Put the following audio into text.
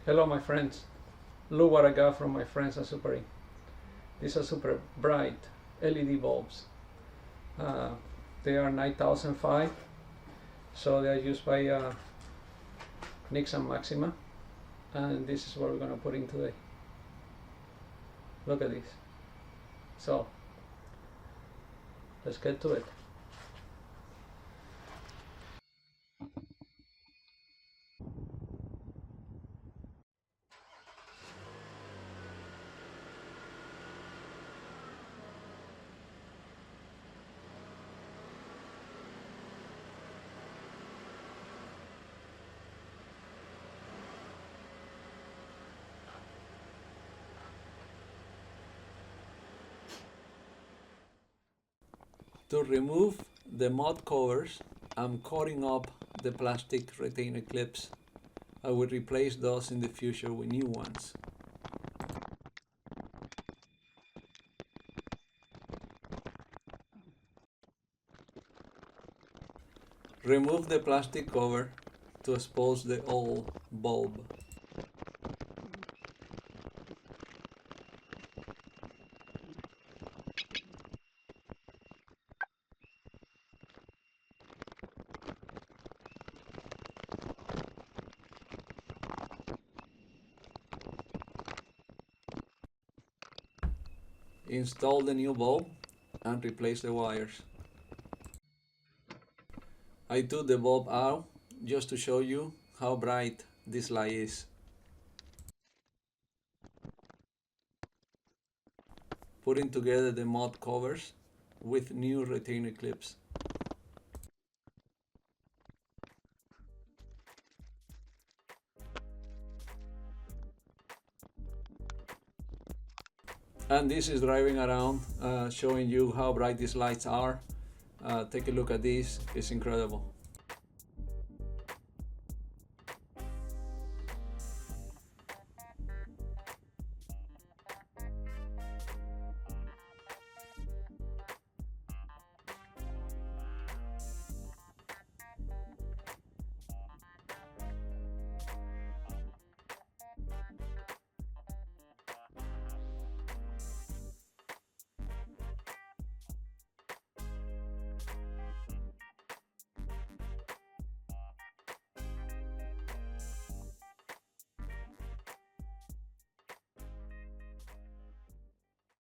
Hello my friends, look what I got from my friends at Suparee. These are super bright LED bulbs. They are 9005, so they are used by Nixon Maxima, and this is what we're going to put in today. Look at this. So let's get to it. To remove the mud covers, I'm cutting up the plastic retainer clips. I will replace those in the future with new ones. Remove the plastic cover to expose the old bulb. Install the new bulb and replace the wires. I took the bulb out just to show you how bright this light is. Putting together the mud covers with new retainer clips. And this is driving around showing you how bright these lights are. Take a look at this, it's incredible.